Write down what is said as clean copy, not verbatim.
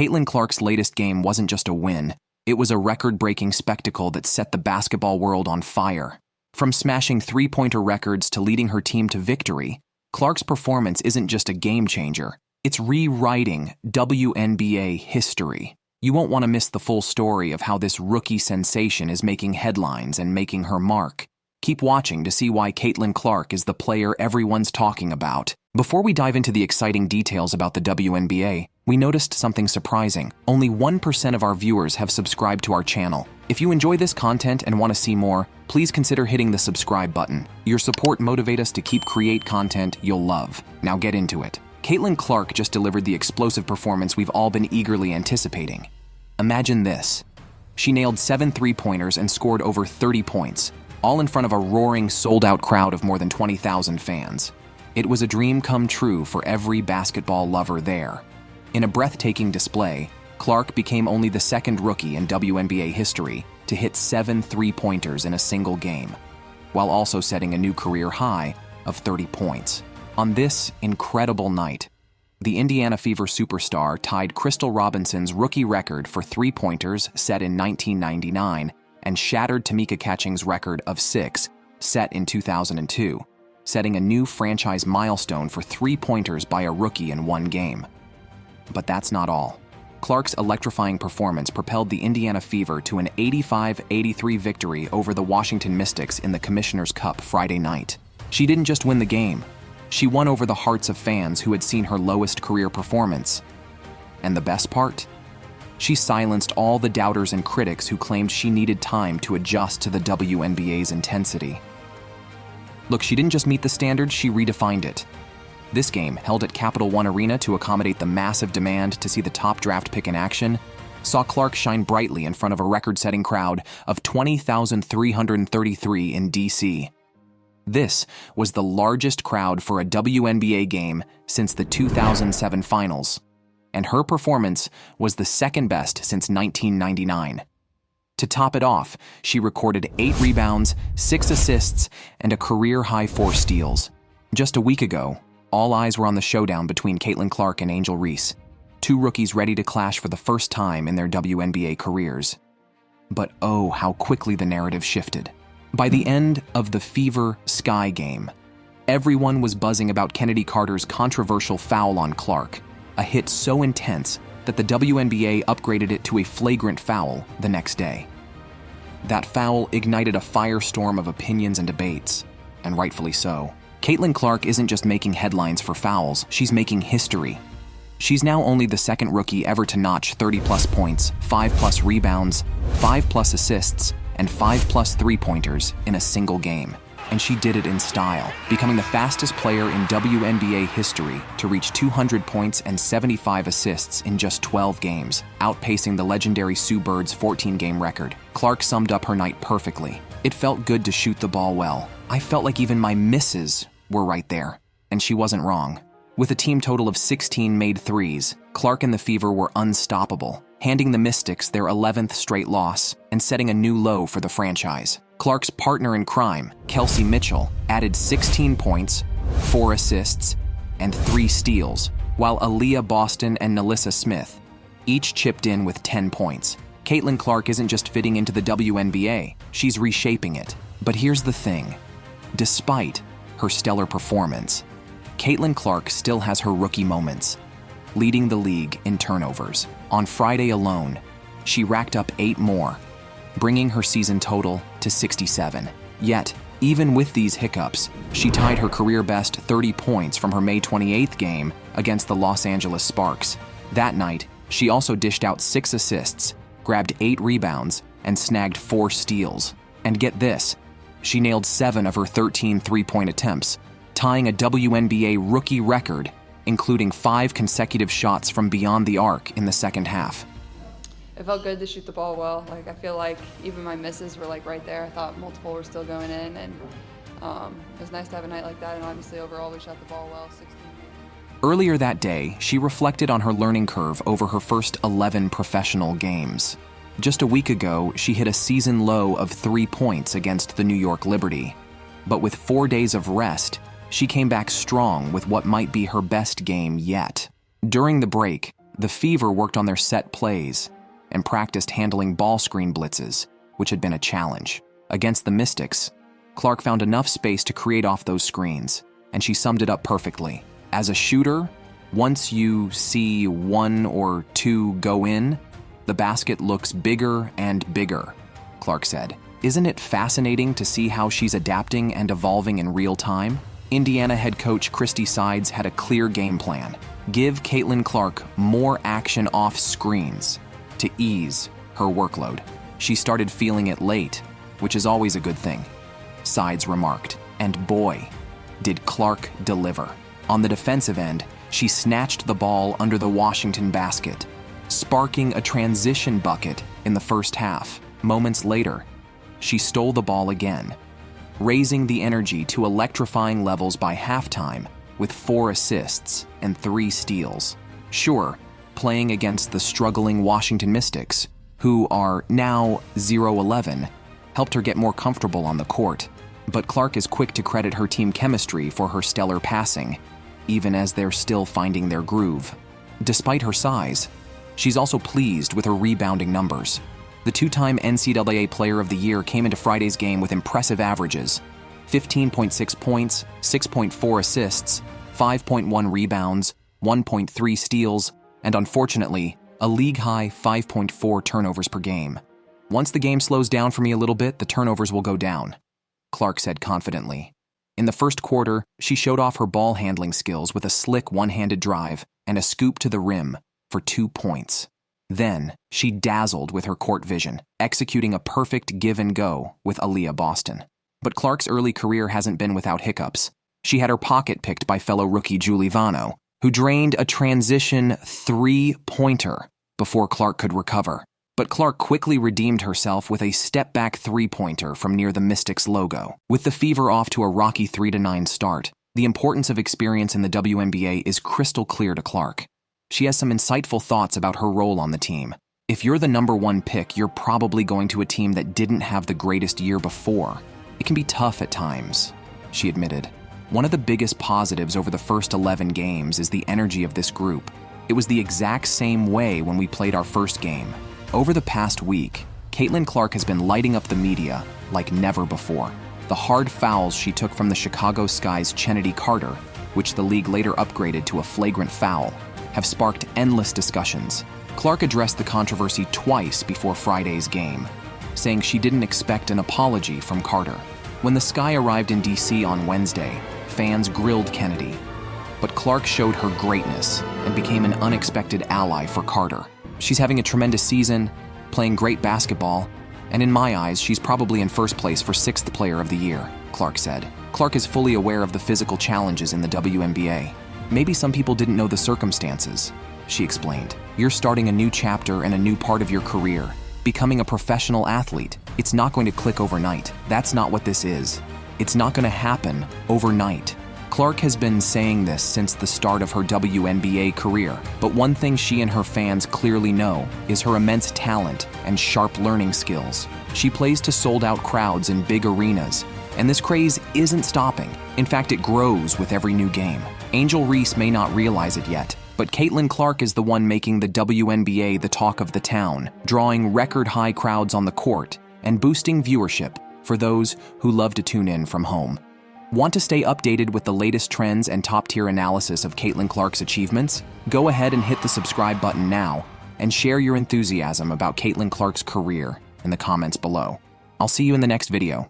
Caitlin Clark's latest game wasn't just a win, it was a record-breaking spectacle that set the basketball world on fire. From smashing three-pointer records to leading her team to victory, Clark's performance isn't just a game-changer, it's rewriting WNBA history. You won't want to miss the full story of how this rookie sensation is making headlines and making her mark. Keep watching to see why Caitlin Clark is the player everyone's talking about. Before we dive into the exciting details about the WNBA, we noticed something surprising. Only 1% of our viewers have subscribed to our channel. If you enjoy this content and want to see more, please consider hitting the subscribe button. Your support motivates us to create content you'll love. Now get into it. Caitlin Clark just delivered the explosive performance we've all been eagerly anticipating. Imagine this. She nailed 7 three-pointers and scored over 30 points, all in front of a roaring, sold-out crowd of more than 20,000 fans. It was a dream come true for every basketball lover there. In a breathtaking display, Clark became only the second rookie in WNBA history to hit 7 three-pointers in a single game, while also setting a new career high of 30 points. On this incredible night, the Indiana Fever superstar tied Crystal Robinson's rookie record for three-pointers set in 1999 and shattered Tamika Catching's record of 6, set in 2002, setting a new franchise milestone for three-pointers by a rookie in one game. But that's not all. Clark's electrifying performance propelled the Indiana Fever to an 85-83 victory over the Washington Mystics in the Commissioner's Cup Friday night. She didn't just win the game, she won over the hearts of fans who had seen her lowest career performance. And the best part? She silenced all the doubters and critics who claimed she needed time to adjust to the WNBA's intensity. Look, she didn't just meet the standard, she redefined it. This game, held at Capital One Arena to accommodate the massive demand to see the top draft pick in action, saw Clark shine brightly in front of a record-setting crowd of 20,333 in D.C. This was the largest crowd for a WNBA game since the 2007 finals, and her performance was the second best since 1999. To top it off, she recorded 8 rebounds, 6 assists, and a career-high 4 steals. Just a week ago, all eyes were on the showdown between Caitlin Clark and Angel Reese, 2 rookies ready to clash for the first time in their WNBA careers. But oh, how quickly the narrative shifted. By the end of the Fever Sky game, everyone was buzzing about Kennedy Carter's controversial foul on Clark, a hit so intense that the WNBA upgraded it to a flagrant foul the next day. That foul ignited a firestorm of opinions and debates, and rightfully so. Caitlin Clark isn't just making headlines for fouls, she's making history. She's now only the second rookie ever to notch 30-plus points, 5-plus rebounds, 5-plus assists, and 5-plus three-pointers in a single game. And she did it in style, becoming the fastest player in WNBA history to reach 200 points and 75 assists in just 12 games, outpacing the legendary Sue Bird's 14-game record. Clark summed up her night perfectly. It felt good to shoot the ball well. I felt like even my misses were right there, and she wasn't wrong. With a team total of 16 made threes, Clark and the Fever were unstoppable, handing the Mystics their 11th straight loss and setting a new low for the franchise. Clark's partner in crime, Kelsey Mitchell, added 16 points, 4 assists, and 3 steals, while Aaliyah Boston and Nalissa Smith each chipped in with 10 points. Caitlin Clark isn't just fitting into the WNBA, she's reshaping it. But here's the thing. Despite her stellar performance, Caitlin Clark still has her rookie moments, leading the league in turnovers. On Friday alone, she racked up 8 more, bringing her season total to 67. Yet, even with these hiccups, she tied her career-best 30 points from her May 28th game against the Los Angeles Sparks. That night, she also dished out 6 assists, grabbed 8 rebounds, and snagged 4 steals. And get this, she nailed 7 of her 13 three-point attempts, tying a WNBA rookie record, including 5 consecutive shots from beyond the arc in the second half. It felt good to shoot the ball well. I feel like even my misses were right there. I thought multiple were still going in, and it was nice to have a night like that. And obviously overall we shot the ball well, 16. Earlier that day, she reflected on her learning curve over her first 11 professional games. Just a week ago, she hit a season low of 3 points against the New York Liberty. But with 4 days of rest, she came back strong with what might be her best game yet. During the break, The Fever worked on their set plays and practiced handling ball screen blitzes, which had been a challenge. Against the Mystics, Clark found enough space to create off those screens, and she summed it up perfectly. As a shooter, once you see one or two go in, the basket looks bigger and bigger, Clark said. Isn't it fascinating to see how she's adapting and evolving in real time? Indiana head coach Christy Sides had a clear game plan. Give Caitlin Clark more action off screens to ease her workload. She started feeling it late, which is always a good thing, Sides remarked. And boy, did Clark deliver. On the defensive end, she snatched the ball under the Washington basket, sparking a transition bucket in the first half. Moments later, she stole the ball again, raising the energy to electrifying levels by halftime with 4 assists and 3 steals. Sure, playing against the struggling Washington Mystics, who are now 0-11, helped her get more comfortable on the court. But Clark is quick to credit her team chemistry for her stellar passing, even as they're still finding their groove. Despite her size, she's also pleased with her rebounding numbers. The 2-time NCAA Player of the Year came into Friday's game with impressive averages: 15.6 points, 6.4 assists, 5.1 rebounds, 1.3 steals, and unfortunately, a league-high 5.4 turnovers per game. Once the game slows down for me a little bit, the turnovers will go down, Clark said confidently. In the first quarter, she showed off her ball handling skills with a slick one-handed drive and a scoop to the rim for 2 points. Then, she dazzled with her court vision, executing a perfect give and go with Aaliyah Boston. But Clark's early career hasn't been without hiccups. She had her pocket picked by fellow rookie Julie Vano, who drained a transition 3-pointer before Clark could recover. But Clark quickly redeemed herself with a step-back 3-pointer from near the Mystics logo. With the Fever off to a rocky 3-9 start, the importance of experience in the WNBA is crystal clear to Clark. She has some insightful thoughts about her role on the team. If you're the #1 pick, you're probably going to a team that didn't have the greatest year before. It can be tough at times, she admitted. One of the biggest positives over the first 11 games is the energy of this group. It was the exact same way when we played our first game. Over the past week, Caitlin Clark has been lighting up the media like never before. The hard fouls she took from the Chicago Sky's Chennedy Carter, which the league later upgraded to a flagrant foul, have sparked endless discussions. Clark addressed the controversy twice before Friday's game, saying she didn't expect an apology from Carter. When the Sky arrived in DC on Wednesday, fans grilled Kennedy. But Clark showed her greatness and became an unexpected ally for Carter. She's having a tremendous season, playing great basketball, and in my eyes, she's probably in first place for 6th Player of the Year, Clark said. Clark is fully aware of the physical challenges in the WNBA. Maybe some people didn't know the circumstances, she explained. You're starting a new chapter and a new part of your career, becoming a professional athlete. It's not going to click overnight. That's not what this is. It's not going to happen overnight. Clark has been saying this since the start of her WNBA career, but one thing she and her fans clearly know is her immense talent and sharp learning skills. She plays to sold-out crowds in big arenas, and this craze isn't stopping. In fact, it grows with every new game. Angel Reese may not realize it yet, but Caitlin Clark is the one making the WNBA the talk of the town, drawing record-high crowds on the court and boosting viewership for those who love to tune in from home. Want to stay updated with the latest trends and top-tier analysis of Caitlin Clark's achievements? Go ahead and hit the subscribe button now and share your enthusiasm about Caitlin Clark's career in the comments below. I'll see you in the next video.